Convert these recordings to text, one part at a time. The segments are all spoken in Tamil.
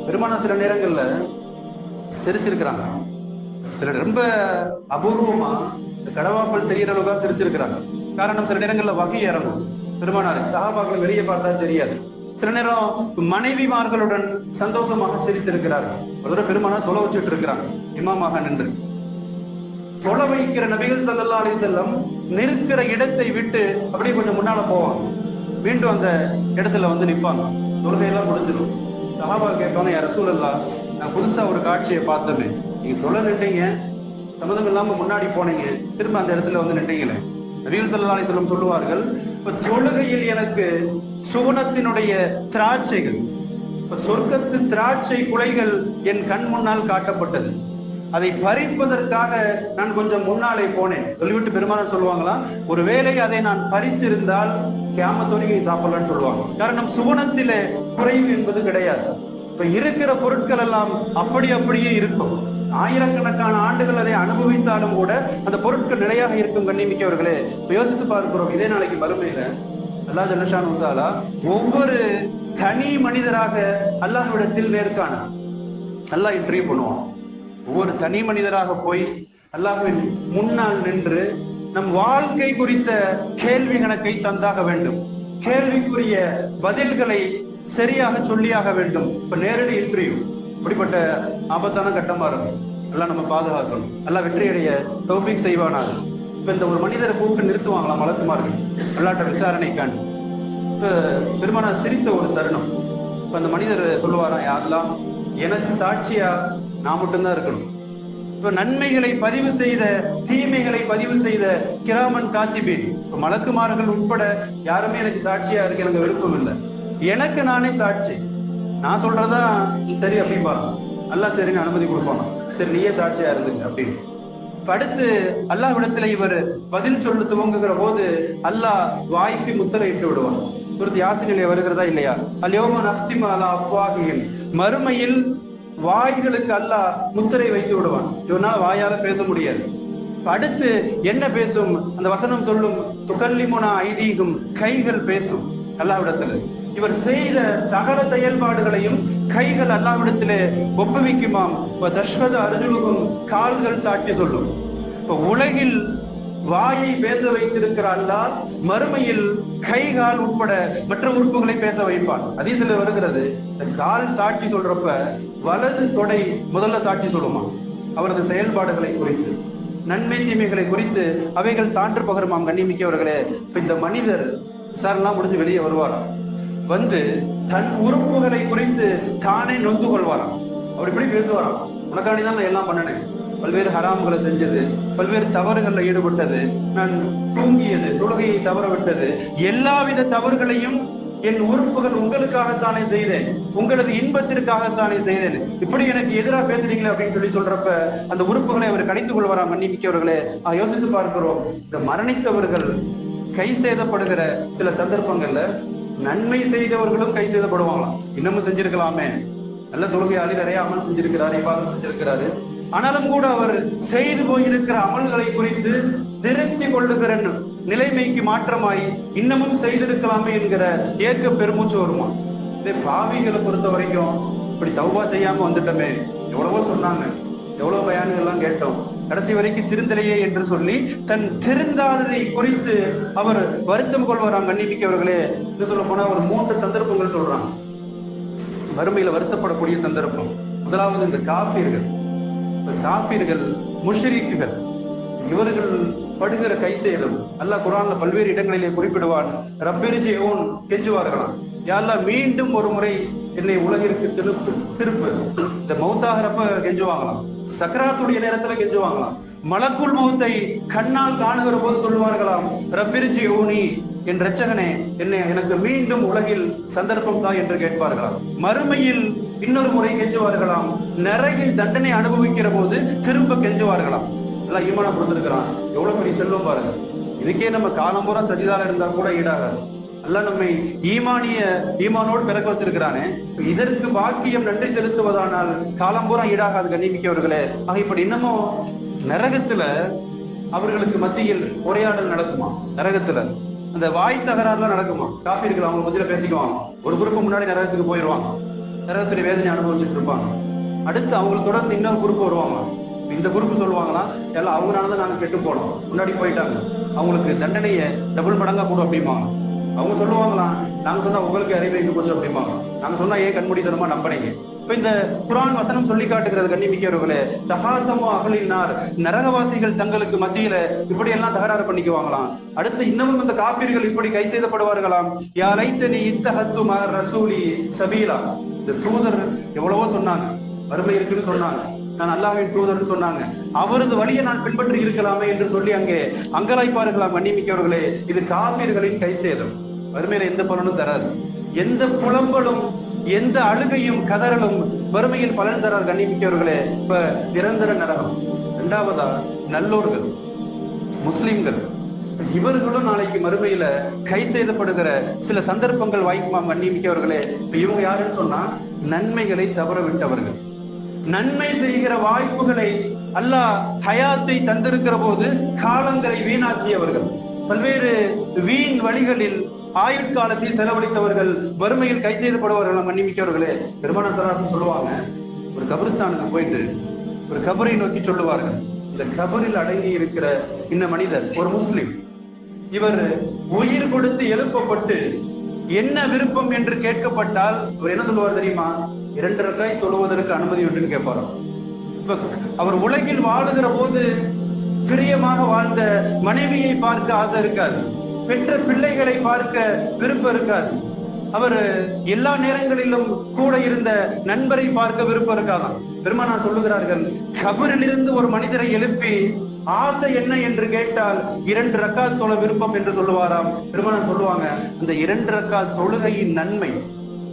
பெருமானா சில நேரங்கள்ல சிரிச்சிருக்கிறாங்க. சில ரொம்ப அபூர்வமா இந்த கடவாப்பல் தெரிகிற அளவுக்கு சிரிச்சிருக்கிறாங்க. காரணம், சில நேரங்கள்ல வகை இறங்கும் பெருமானார் சஹாபாக்கள் வெளியே பார்த்தா தெரியாது. சில நேரம் மனைவிமார்களுடன் சந்தோஷமாக சிரித்திருக்கிறார்கள். ஒரு தடவை பெருமானார் தொலை வச்சுட்டு இருக்கிறாங்க, இமாமாக நின்று தொலை வைக்கிற நபிகள் ஸல்லல்லாஹு அலைஹி வஸல்லம் நிற்கிற இடத்தை விட்டு அப்படியே கொஞ்சம் முன்னால போவாங்க. மீண்டும் அந்த இடத்துல வந்து நிற்பாங்க. தொழுகையெல்லாம் முடிஞ்சிடும். சஹாபா கேட்பாங்க, யா ரசூலல்லாஹ், நான் புதுசா ஒரு காட்சியை பார்த்தோமே, நீங்க தொலை நின்றீங்க, சம்மதம் இல்லாம முன்னாடி போனீங்க, திரும்ப அந்த இடத்துல வந்து நின்றீங்களே. நபிகள் ஸல்லல்லாஹு அலைஹி வஸல்லம் சொல்லுவார்கள், இப்ப தொழுகையில் எனக்கு சுவனத்தினுடைய திராட்சைகள், இப்ப சொர்க்கத்து திராட்சை குலைகள் என் கண் முன்னால் காட்டப்பட்டது. அதை பறிப்பதற்காக நான் கொஞ்சம் முன்னாலே போனேன். சொல்லிவிட்டு பெருமானார் சொல்லுவாங்களாம், ஒருவேளை அதை நான் பறித்திருந்தால் கியாமத் வரைக்கும் சாப்பிடலான்னு சொல்லுவாங்க. காரணம், சுவனத்திலே குறைவு என்பது கிடையாது. இப்ப இருக்கிற பொருட்கள் எல்லாம் அப்படியே இருக்கும். ஆயிரக்கணக்கான ஆண்டுகள் அதை அனுபவித்தாலும் கூட அந்த பொருட்கள் நிலையாக இருக்கும். கண்ணியமிக்கவர்களே, யோசித்து பார்க்கிறோம், இதே நாளைக்கு மறுமையில அல்லாஹ் ஜல்ல ஷானஹு வ தஆலா ஒவ்வொரு தனி மனிதராக அல்லாஹ்விடத்தில் நேர்காண அல்லாஹ் இன்டர்வியூ பண்ணுவான். ஒவ்வொரு தனி மனிதராக போய் அல்லாஹ்வின் முன்னால் நின்று நம் வாழ்க்கை குறித்த கேள்வி கணக்கை தந்தாக வேண்டும். கேள்விக்குரிய பதில்களை சரியாக சொல்லியாக வேண்டும். இப்ப நேரடி இன்டர்வியூ, இப்படிப்பட்ட ஆபத்தான கட்டமா இருக்கும். எல்லாம் நம்ம பாதுகாக்கணும். எல்லாம் வெற்றியடைய தௌஃபீக் செய்வானாக. இப்ப இந்த ஒரு மனிதரை கூப்பிட்டு நிறுத்துவாங்களாம் மலக்குமார்கள் அல்லாஹ்ட்ட விசாரணைக்காண்டி. இப்ப பெருமானார் சிரித்த ஒரு தருணம். இப்ப அந்த மனிதர் சொல்லுவாராம், யா அல்லாஹ், எனக்கு சாட்சியா நான் மட்டும்தான் இருக்கணும். இப்ப நன்மைகளை பதிவு செய்த, தீமைகளை பதிவு செய்த கிராமன் காத்திபீன், மலக்குமார்கள் உட்பட யாருமே எனக்கு சாட்சியா இருக்கு எனக்கு விருப்பம் இல்லை. எனக்கு நானே சாட்சி, நான் சொல்றதா சரி அப்படின்பா. அல்லாஹ் சரின்னு அனுமதி கொடுப்பாங்க. சரி, நீயே சாட்சியா இருந்துங்க அப்படின்னு. அடுத்து அல்லாஹ்விடத்துல இவர் பதில் சொல்ல துவங்குகிற போது அல்லாஹ் வாய்க்கு முத்திரை இட்டு விடுவான். சூரத் யாசீனிலே வருகிறதா இல்லையா, அல்யௌம நஃப்திமு அலா அஃப்வாஹிஹிம், மறுமையில் வாய்களுக்கு அல்லாஹ் முத்திரை வைத்து விடுவான். இவனால வாயால பேச முடியாது. அடுத்து என்ன பேசும்? அந்த வசனம் சொல்லும், துகல்லிமுனா ஐதீகும், கைகள் பேசும் அல்லாஹ்விடத்துல. இவர் செய்த சகல செயல்பாடுகளையும் கைகள் அல்லாஹ்விடத்திலே ஒப்புவிக்குமாம். தஷ்ஹது அர்ஜுலுகும், கால்கள் சாட்சி சொல்லும். இப்ப உலகில் வாயை பேச வைத்திருக்கிற அல்லாஹ் மறுமையில் கை கால் உட்பட மற்ற உறுப்புகளை பேச வைப்பான். ஹதீஸ்ல வருகிறது, கால் சாட்சி சொல்றப்ப வலது தொடை முதல்ல சாட்சி சொல்லுமா அவரது செயல்பாடுகளை குறித்து, நன்மை தீமைகளை குறித்து அவைகள் சான்று பகருமாம். கண்ணியமிக்கவர்களே, இப்ப இந்த மனிதர் விசாரணை முடிஞ்சு வெளியே வருவாராம். வந்து தன் உறுப்புகளை குறித்து தானே நொந்து கொள்வாராம். அவர் இப்படி பேசுவாராம், உனக்காண்டிதான் நான் எல்லாம் பண்ணினேன், பல்வேறு ஹராம்களை செஞ்சது, பல்வேறு தவறுகளில் ஈடுபட்டது, நான் தூங்கியது, தொழுகையை தவற விட்டது, எல்லாவித தவறுகளையும் என் உறுப்புகள் உங்களுக்காகத்தானே செய்தேன், உங்களது இன்பத்திற்காகத்தானே செய்தேன், இப்படி எனக்கு எதிராக பேசுறீங்களே அப்படின்னு சொல்றப்ப அந்த உறுப்புகளை அவர் கணித்துக் கொள்வாராம். மன்னிமிக்கவர்களே, யோசித்து பார்க்கிறோம், இந்த மரணித்தவர்கள் கை சேதப்படுகிற சில சந்தர்ப்பங்கள்ல நன்மை செய்தவர்களும் கை சேதப்படுவாங்களாம். இன்னமும் செஞ்சிருக்கலாமே, நல்ல தொழுகையாளி, நிறைய அமல் செஞ்சிருக்கிறாரு, இபாதத் செஞ்சிருக்கிறாரு, ஆனாலும் கூட அவர் செய்து போயிருக்கிற அமல்களை குறித்து திருப்தி கொள்ளுகிற நிலைமைக்கு மாற்றமாய் இன்னமும் செய்திருக்கலாமே என்கிற ஏக்க பெருமூச்சு வருமா. இதே பாவிகளை பொறுத்த வரைக்கும், இப்படி தௌபா செய்யாம வந்துட்டோமே, எவ்வளவோ சொன்னாங்க, எவ்வளவு பயான்கள் எல்லாம் கேட்டோம், கடைசி வரைக்கும் திருந்தலையே என்று சொல்லி தன் திருந்தாததை குறித்து அவர் வருத்தம் கொள்வாராம். கண்ணிமிக்கவர்களே, இது சொல்ல போனா ஒரு 3 சந்தர்ப்பங்கள் சொல்றாங்க வறுமையில வருத்தப்படக்கூடிய சந்தர்ப்பம். முதலாவது இந்த காஃபிர்கள், முஷ்ரிக்குகள், இவர்கள் படுகிற கை சேதம் அல்லாஹ் குர்ஆன்ல பல்வேறு இடங்களிலே குறிப்பிடுவான். ரப்பிர்ஜிஊன், கெஞ்சுவார்களாம், யா அல்லாஹ் மீண்டும் ஒரு முறை என்னை உலகிற்கு திருப்பு. இந்த மௌத்தாகிறப்ப கெஞ்சுவாங்களாம், சக்கராத்துடைய நேரத்துல கெஞ்சுவாங்களாம், மலக்குல் மௌத்தை கண்ணால் காணுகிற போது சொல்லுவார்களாம், ரப்பிர்ஜிஊனி, என் இரட்சகனே, எனக்கு மீண்டும் உலகில் சந்தர்ப்பம் தான் என்று கேட்பார்களாம். மறுமையில் இன்னொரு முறை கெஞ்சுவார்களாம், நரகில் தண்டனை அனுபவிக்கிற போது திரும்ப கெஞ்சுவார்களாம். எல்லாம் ஈமானா கொடுத்திருக்கிறான், எவ்வளவு பெரிய செல்வம் பாருங்க. இதுக்கே நம்ம காலம்பூரா சஜிதால இருந்தா கூட ஈடாகாது. அல்லாஹ் நம்மை ஈமானோடு பிறக்க வச்சிருக்கிறானே, இதற்கு பாக்கியம் நன்றி செலுத்துவதானால் காலம்பூரா ஈடாகாது. கண்ணிமிக்கவர்களே, இப்படி இன்னமும் நரகத்துல அவர்களுக்கு மத்தியில் உரையாடல் நடக்குமா? நரகத்துல அந்த வாய் தகராறுலாம் நடக்குமா? காஃபிர்கள் அவங்க மத்தியில பேசிக்குவாங்க. ஒரு குரூப் முன்னாடி நரகத்துக்கு போயிடுவாங்க, நரகத்துடைய வேதனை அனுபவிச்சுட்டு இருப்பாங்க. அடுத்து அவங்களை தொடர்ந்து இன்னொரு குரூப் வருவாங்க. இந்த குரூப் சொல்லுவாங்களா, எல்லாம் அவங்களாலதான் நாங்க கெட்டு போனோம், முன்னாடி போயிட்டாங்க, அவங்களுக்கு தண்டனையை டபுள் மடங்கா கூட அப்படிம்பாங்க. அவங்க சொல்லுவாங்களாம், நாங்க சொன்னா உங்களுக்கு அறிவு எங்க போச்சு அப்படிம்பாங்க. நாங்க சொன்னா ஏன் கண்மூடித்தனமா நம்பினீங்க. இப்ப இந்த குர்ஆன் வசனம் சொல்லி காட்டுகிறது கண்ணிமிக்கவர்களே, தஹாசமு அஹ்லின்னார், நரகவாசிகள் தங்களுக்கு மத்தியில இப்படி எல்லாம் தகராறு பண்ணிக்குவாங்களாம். அடுத்து இன்னமும் இந்த காபீர்கள் இப்படி கை செய்தப்படுவார்களாம். யா லைத்தனி இத்தஹத்து மஅ ரசூலி சபீலா, இந்த தூதர் எவ்வளவோ சொன்னாங்க, வறுமை இருக்குன்னு சொன்னாங்க, நான் அல்லாஹ்வின் தூதர்னு சொன்னாங்க, அவரது வழியை நான் பின்பற்றி இருக்கலாமே என்று சொல்லி அங்கே அங்கலாய்ப்பார்களாம். கண்ணிமிக்கவர்களே, இது காபீர்களின் கை சேதம். வறுமையில எந்த பலனும் தராது. எந்த புலம்பலும் எந்த அழுகையும் கதறலும் வறுமையில் பலன் தராது. கண்ணிமிக்கவர்களே, இப்ப நிரந்தர நரகம். இரண்டாவதா நல்லோர்கள் முஸ்லிம்கள், இவர்களும் நாளைக்கு மறுமையில கை செய்தப்படுகிற சில சந்தர்ப்பங்கள் வாய்க்குமாம். கண்ணிமிக்கவர்களே, இவங்க யாருன்னு சொன்னா நன்மைகளை தவற விட்டவர்கள், நன்மை செய்கிற வாய்ப்புகளை அல்லாஹ் ஹயாத்தை தந்திருக்கிற போது காலங்களை வீணாக்கியவர்கள், பல்வேறு வீண் வழிகளில் ஆயுட்காலத்தை செலவழித்தவர்கள் வறுமையில் கை செய்தப்படுவார்கள். மன்னிமிக்கவர்களே, பெருமானார் ஸல்லல்லாஹு சொல்லுவாங்க, ஒரு கபிரிஸ்தானுக்கு போயிட்டு ஒரு கபரை நோக்கி சொல்லுவார்கள், இந்த கபரில் அடங்கி இருக்கிற இந்த மனிதர் ஒரு முஸ்லிம், இவர் உயிர் கொடுத்து எழுப்பப்பட்டு என்ன விருப்பம் என்று கேட்கப்பட்டால் இவர் என்ன சொல்லுவார் தெரியுமா? 2 ரக்காய் தொழுவதற்கு அனுமதி உண்டுன்னு கேட்பாராம். இப்ப அவர் உலகில் வாழுகிற போது பிரியமாக வாழ்ந்த மனைவியை பார்க்க ஆசை இருக்காது, பெற்ற பிள்ளைகளை பார்க்க விருப்பம் இருக்காது, அவர் எல்லா நேரங்களிலும் கூட இருந்த நண்பரை பார்க்க விருப்பம் இருக்காதான். பெருமானார் சொல்லுகிறார்கள், கபரிலிருந்து ஒரு மனிதரை எழுப்பி ஆசை என்ன என்று கேட்டால் 2 ரக்காத் தொழ விருப்பம் என்று சொல்லுவாராம். பெருமானார் சொல்லுவாங்க, அந்த 2 ரக்காத் தொழுகையின் நன்மை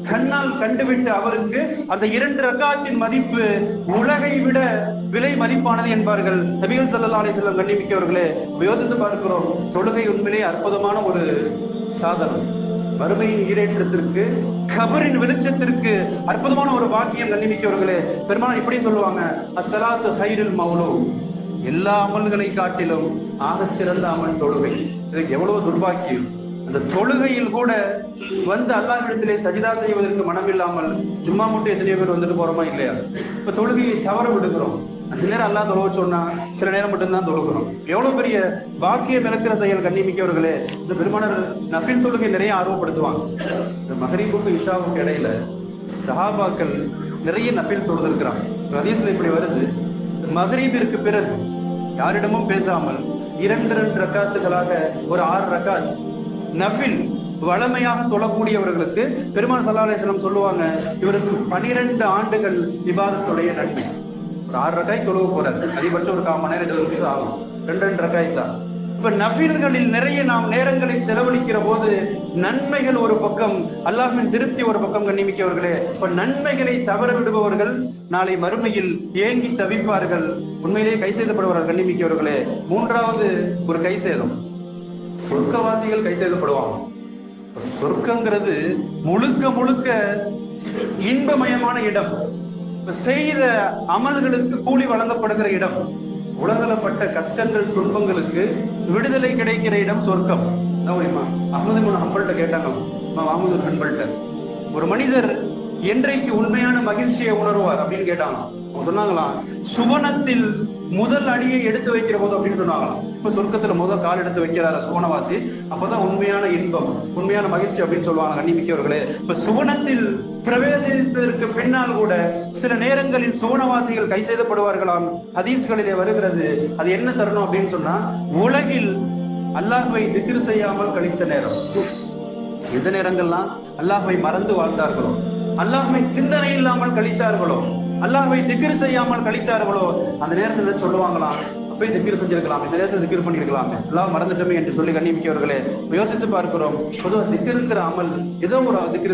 கண்ணால் கண்டுவிட்டு அவருக்கு அந்த 2 ரக்காத்தின் மதிப்பு உலகை விட விலை மதிப்பானது என்பார்கள் நபிகள் ஸல்லல்லாஹு அலைஹி வஸல்லம். கண்ணிமிக்கவர்களே, யோசித்து பார்க்கிறோம், தொழுகை உண்மையிலே அற்புதமான ஒரு சாதனம். வறுமையின் ஈடேற்றத்திற்கு, கபரின் வெளிச்சத்திற்கு அற்புதமான ஒரு பாக்கியம். கண்ணிமிக்கவர்களே, பெருமானார் இப்படி சொல்லுவாங்க, அஸ்ஸலாத்து ஹைருல் மௌலூ, எல்லா அமல்களை காட்டிலும் ஆகச் சிறந்த அமல் தொழுகை. இதுக்கு எவ்வளவு துர்பாக்கியம். அந்த தொழுகையில் கூட வந்து அல்லாஹ்விடத்திலே சஜிதா செய்வதற்கு மனமில்லாமல் ஜும்மா மட்டும் எத்தனையோ பேர் வந்துட்டு போறோமா இல்லையா? இப்ப தொழுகையை தவற விடுகிறோம். அந்த நேரம் அல்லாஹ் தொழுவ சொன்னா சில நேரம் மட்டும்தான் தொழுகிறோம். எவ்வளவு பெரிய பாக்கியம் இழக்கிற செயல். கண்ணிமிக்கவர்களே, இந்த பெருமானார் நஃபில் தொழுகை நிறைய ஆர்வப்படுத்துவாங்க. இந்த மகரீபுக்கு இஷாவுக்கு இடையில சஹாபாக்கள் நிறைய நஃபில் தொழுதிருக்கிறாங்க. ஹதீஸ்ல இப்படி வருது, மகரீபிற்கு பிறகு யாரிடமும் பேசாமல் 2 ரக்காத்துகளாக ஒரு 6 ரக்காத் நஃபில் வளமையாக தொழக்கூடியவர்களுக்கு பெருமானார் ஸல்லல்லாஹு அலைஹி வஸல்லம் சொல்லுவாங்க, இவருக்கு 12 ஆண்டுகள் இபாதத்துடைய நன்மை. ஒரு 6 ரக்காய் தொழுவ போறாரு, அதிகபட்சம் ஒரு 1/4 மணி நேரம் 20 நிமிஷம் ஆகும், 2 ரக்காய் தான். இப்ப நஃபில்களில் நிறைய நாம் நேரங்களை செலவழிக்கிற போது நன்மைகள் ஒரு பக்கம், அல்லாஹ்வின் திருப்தி ஒரு பக்கம். கண்ணிமிக்கவர்களே, இப்ப நன்மைகளை தவற விடுபவர்கள் நாளை மறுமையில் ஏங்கி தவிப்பார்கள், உண்மையிலேயே கை செய்தப்படுவார்கள். கண்ணிமிக்கவர்களே, மூன்றாவது ஒரு கை சேதம், சொர்க்கவாசிகள் கை செய்தப்படுவாங்க. சொர்க்கங்கிறது முழுக்க முழுக்க இன்பமயமான இடம், செய்த அமல்களுக்கு கூலி வழங்கப்படுகிற இடம், உலகளப்பட்ட கஷ்டங்கள் துன்பங்களுக்கு விடுதலை கிடைக்கிற இடம் சொர்க்கம். அஹ்மது இப்னு ஹம்பல்ட்ட கேட்டாங்க, அஹ்மது ஹம்பல்ட்ட, ஒரு மனிதர் என்றைக்கு உண்மையான மகிழ்ச்சியை உணர்வார் அப்படின்னு கேட்டாங்க. அவங்க சொன்னாங்களாம், சுவனத்தில் முதல் அடியை எடுத்து வைக்கிற போது அப்படின்னு சொன்னாங்களாம். இப்ப சொர்க்கத்துல முதல் கால் எடுத்து வைக்கிறார சுவனவாசி, அப்பதான் உண்மையான இன்பம், உண்மையான மகிழ்ச்சி அப்படின்னு சொல்லுவாங்க. கண்ணிமிக்கவர்களே, இப்ப சுவனத்தில் பிரவேசித்ததற்கு பின்னால் கூட சில நேரங்களில் சுவனவாசிகள் கை செய்தப்படுவார்களாம். ஹதீஸ்களிலே வருகிறது, அது என்ன தருணம் அப்படின்னு சொன்னா, உலகில் அல்லாஹ்வை திக்ர் செய்யாமல் கழித்த நேரம். எந்த நேரங்கள்லாம் அல்லாஹ்வை மறந்து வாழ்ந்தார்களோ, அல்லாஹ்வை சிந்தனை இல்லாமல் கழித்தார்களோ, அல்லாஹ்வை திக்ர் செய்யாமல் கழித்தார்களோ, அந்த நேரத்தில் சொல்லுவாங்களாம், அப்பயே திக்ர் செஞ்சிருக்கலாம், இந்த நேரத்தில் திக்ர் பண்ணிருக்கலாம், எல்லாம் மறந்துட்டோமே என்று சொல்லி. கண்ணிமிக்கவர்களே, யோசித்து பார்க்கிறோம், பொதுவாக திக்ருங்கிற அமல் ஏதோ ஒரு திக்ர்